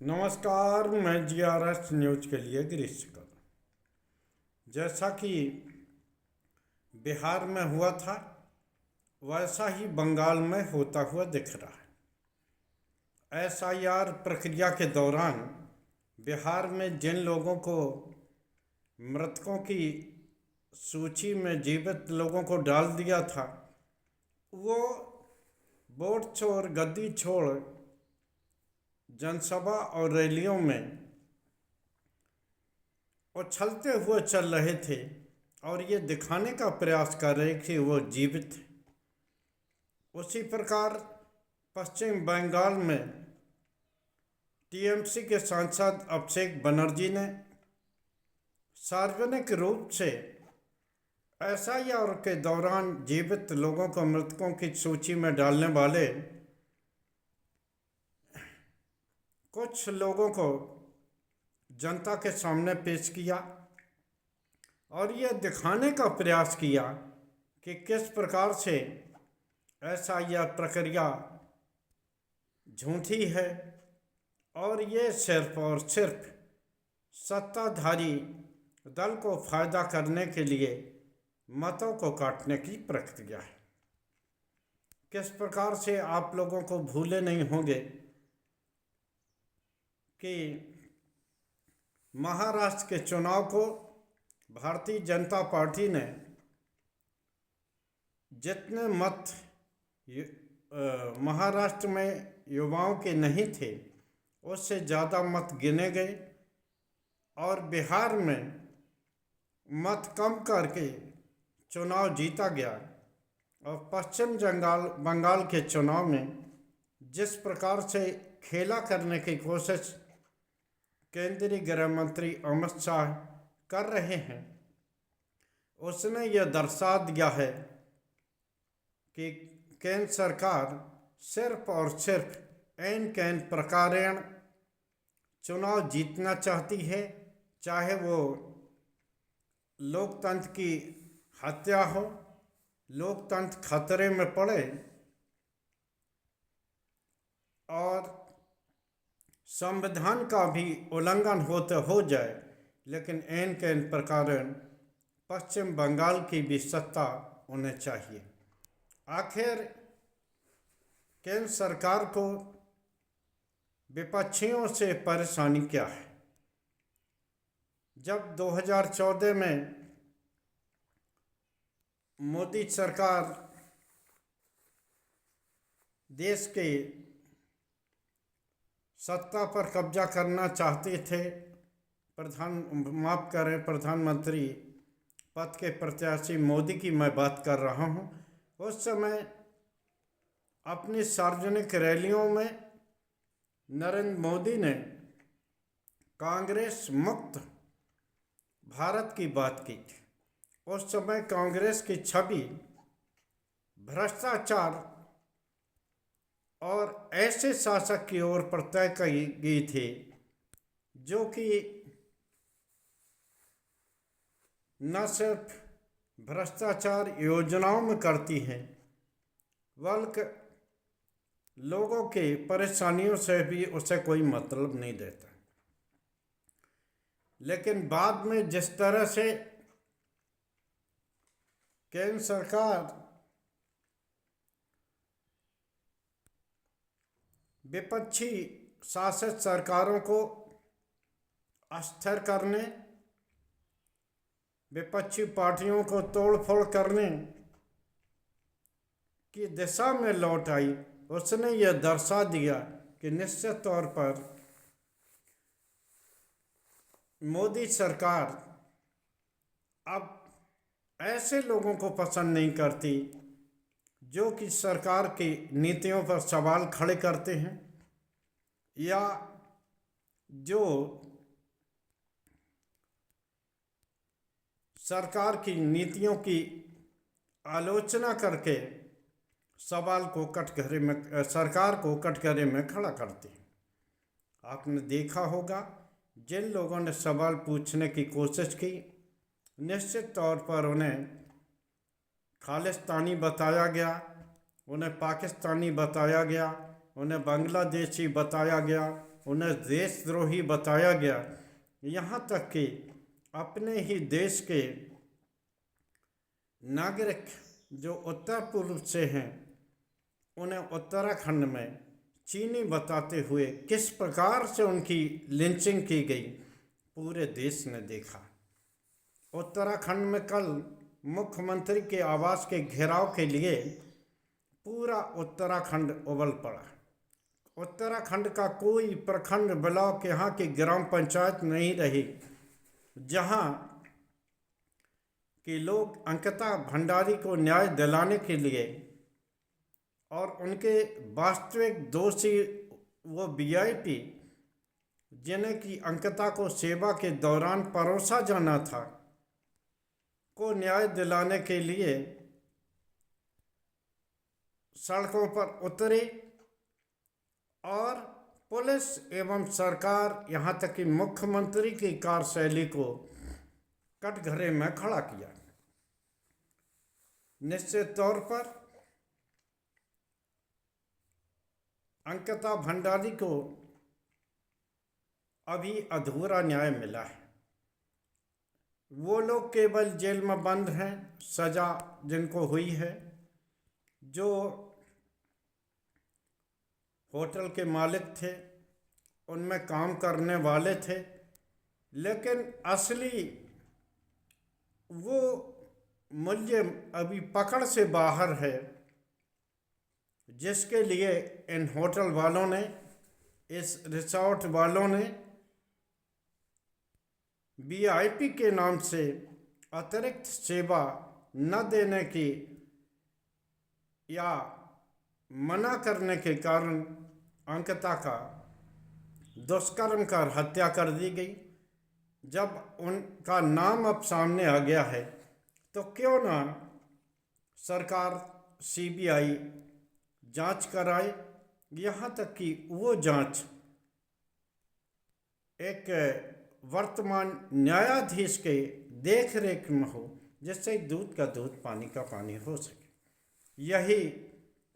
नमस्कार, मैं GRS news के लिए गिरीश कर। जैसा कि बिहार में हुआ था वैसा ही बंगाल में होता हुआ दिख रहा है। SIR प्रक्रिया के दौरान बिहार में जिन लोगों को मृतकों की सूची में जीवित लोगों को डाल दिया था, वो वोट छोड़ गद्दी छोड़ जनसभा और रैलियों में उछलते हुए चल रहे थे और ये दिखाने का प्रयास कर रहे कि वो जीवित थे। उसी प्रकार पश्चिम बंगाल में TMC के सांसद अभिषेक बनर्जी ने सार्वजनिक रूप से SIR के दौरान जीवित लोगों को मृतकों की सूची में डालने वाले कुछ लोगों को जनता के सामने पेश किया और यह दिखाने का प्रयास किया कि किस प्रकार से SIR प्रक्रिया झूठी है और ये सिर्फ और सिर्फ सत्ताधारी दल को फायदा करने के लिए मतों को काटने की प्रक्रिया है। किस प्रकार से आप लोगों को भूले नहीं होंगे कि महाराष्ट्र के चुनाव को भारतीय जनता पार्टी ने जितने मत महाराष्ट्र में युवाओं के नहीं थे उससे ज़्यादा मत गिने गए और बिहार में मत कम करके चुनाव जीता गया। और पश्चिम बंगाल के चुनाव में जिस प्रकार से खेला करने की कोशिश केंद्रीय गृह मंत्री अमित शाह कर रहे हैं, उसने यह दर्शा दिया है कि केंद्र सरकार सिर्फ और सिर्फ एन कैन प्रकारेण चुनाव जीतना चाहती है, चाहे वो लोकतंत्र की हत्या हो, लोकतंत्र खतरे में पड़े और संविधान का भी उल्लंघन हो जाए, लेकिन एन कैन प्रकारेण पश्चिम बंगाल की भी सत्ता उन्हें चाहिए। आखिर केंद्र सरकार को विपक्षियों से परेशानी क्या है? जब 2014 में मोदी सरकार देश के सत्ता पर कब्जा करना चाहते थे, प्रधानमंत्री पद के प्रत्याशी मोदी की मैं बात कर रहा हूँ, उस समय अपनी सार्वजनिक रैलियों में नरेंद्र मोदी ने कांग्रेस मुक्त भारत की बात की थी। उस समय कांग्रेस की छवि भ्रष्टाचार और ऐसे शासक की ओर पर तय की गई थी जो कि न सिर्फ भ्रष्टाचार योजनाओं में करती है बल्कि लोगों के परेशानियों से भी उसे कोई मतलब नहीं देता। लेकिन बाद में जिस तरह से केंद्र सरकार विपक्षी शासित सरकारों को अस्थिर करने, विपक्षी पार्टियों को तोड़फोड़ करने की दिशा में लौट आई, उसने यह दर्शा दिया कि निश्चित तौर पर मोदी सरकार अब ऐसे लोगों को पसंद नहीं करती जो कि सरकार की नीतियों पर सवाल खड़े करते हैं या जो सरकार की नीतियों की आलोचना करके सरकार को कटघरे में खड़ा करते हैं। आपने देखा होगा जिन लोगों ने सवाल पूछने की कोशिश की, निश्चित तौर पर उन्हें खालिस्तानी बताया गया, उन्हें पाकिस्तानी बताया गया, उन्हें बांग्लादेशी बताया गया, उन्हें देशद्रोही बताया गया। यहाँ तक कि अपने ही देश के नागरिक जो उत्तर पूर्व से हैं उन्हें उत्तराखंड में चीनी बताते हुए किस प्रकार से उनकी लिंचिंग की गई पूरे देश ने देखा। उत्तराखंड में कल मुख्यमंत्री के आवास के घेराव के लिए पूरा उत्तराखंड उबल पड़ा। उत्तराखंड का कोई प्रखंड ब्लॉक यहाँ की ग्राम पंचायत नहीं रही जहाँ कि लोग अंकिता भंडारी को न्याय दिलाने के लिए और उनके वास्तविक दोषी वो वीआईपी जिन्हें कि अंकिता को सेवा के दौरान परोसा जाना था को न्याय दिलाने के लिए सड़कों पर उतरे और पुलिस एवं सरकार यहाँ तक कि मुख्यमंत्री की कार्यशैली को कटघरे में खड़ा किया। निश्चित तौर पर अंकिता भंडारी को अभी अधूरा न्याय मिला है। वो लोग केवल जेल में बंद हैं, सजा जिनको हुई है, जो होटल के मालिक थे, उनमें काम करने वाले थे, लेकिन असली वो मूल्य अभी पकड़ से बाहर है जिसके लिए इन होटल वालों ने, इस रिसोर्ट वालों ने वीआईपी के नाम से अतिरिक्त सेवा न देने की या मना करने के कारण अंकिता का दुष्कर्म कर हत्या कर दी गई। जब उनका नाम अब सामने आ गया है तो क्यों ना सरकार सीबीआई जांच कराए। यहाँ तक कि वो जांच एक वर्तमान न्यायाधीश के देख रेख में हो जिससे दूध का दूध पानी का पानी हो सके। यही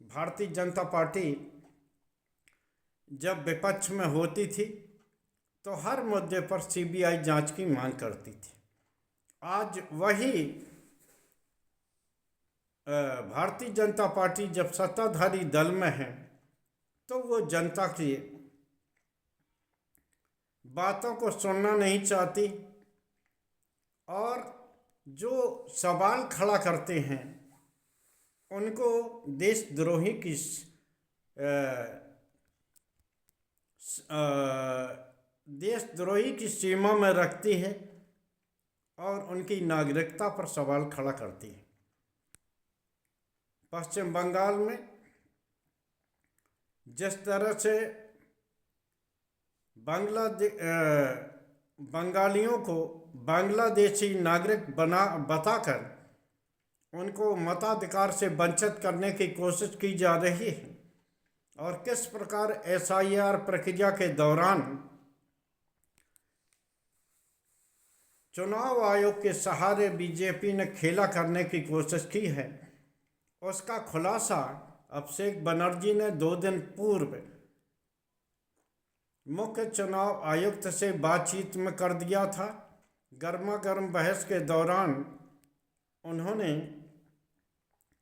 भारतीय जनता पार्टी जब विपक्ष में होती थी तो हर मुद्दे पर सीबीआई जांच की मांग करती थी। आज वही भारतीय जनता पार्टी जब सत्ताधारी दल में है तो वो जनता की बातों को सुनना नहीं चाहती और जो सवाल खड़ा करते हैं उनको देशद्रोही की देशद्रोही की सीमा में रखती है और उनकी नागरिकता पर सवाल खड़ा करती है। पश्चिम बंगाल में जिस तरह से बंगालियों को बांग्लादेशी नागरिक बताकर उनको मताधिकार से वंचित करने की कोशिश की जा रही है और किस प्रकार एसआईआर प्रक्रिया के दौरान चुनाव आयोग के सहारे बीजेपी ने खेला करने की कोशिश की है, उसका खुलासा अभिषेक बनर्जी ने 2 दिन पूर्व मुख्य चुनाव आयुक्त से बातचीत में कर दिया था। गर्मा गर्म बहस के दौरान उन्होंने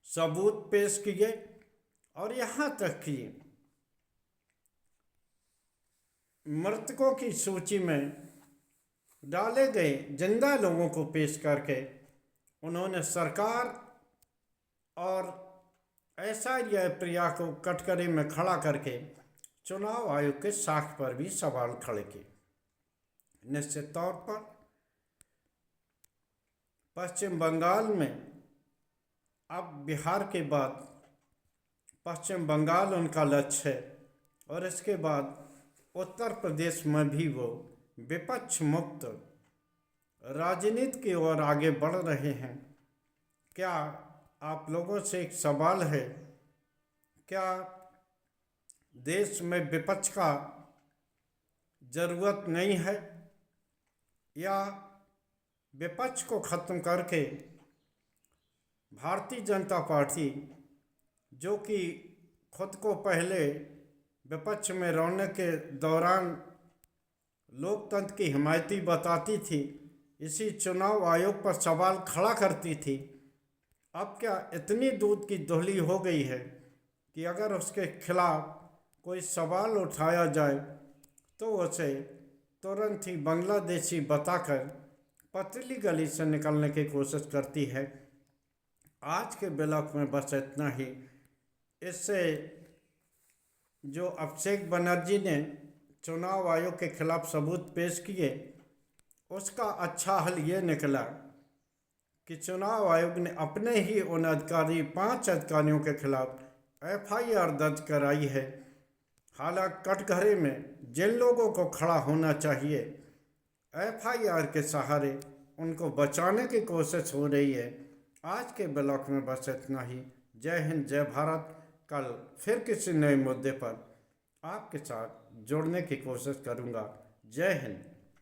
सबूत पेश किए और यहाँ तक कि मृतकों की सूची में डाले गए जिंदा लोगों को पेश करके उन्होंने सरकार और एसआईआर प्रक्रिया को कटघरे में खड़ा करके चुनाव आयोग के साख पर भी सवाल खड़े किए। निश्चित तौर पर पश्चिम बंगाल में अब बिहार के बाद पश्चिम बंगाल उनका लक्ष्य है और इसके बाद उत्तर प्रदेश में भी वो विपक्ष मुक्त राजनीति की ओर आगे बढ़ रहे हैं। क्या आप लोगों से एक सवाल है, क्या देश में विपक्ष का ज़रूरत नहीं है या विपक्ष को ख़त्म करके भारतीय जनता पार्टी जो कि खुद को पहले विपक्ष में रहने के दौरान लोकतंत्र की हिमायती बताती थी, इसी चुनाव आयोग पर सवाल खड़ा करती थी। अब क्या इतनी दूध की धुली हो गई है कि अगर उसके खिलाफ कोई सवाल उठाया जाए तो उसे तुरंत ही बांग्लादेशी बताकर पतली गली से निकलने की कोशिश करती है। आज के ब्लॉग में बस इतना ही। इससे जो अभिषेक बनर्जी ने चुनाव आयोग के खिलाफ सबूत पेश किए, उसका अच्छा हल ये निकला कि चुनाव आयोग ने अपने ही उन 5 अधिकारियों के खिलाफ FIR दर्ज कराई है। हालांकि कटघरे में जिन लोगों को खड़ा होना चाहिए, FIR के सहारे उनको बचाने की कोशिश हो रही है। आज के ब्लॉग में बस इतना ही। जय हिंद, जय भारत। कल फिर किसी नए मुद्दे पर आपके साथ जुड़ने की कोशिश करूँगा। जय हिंद।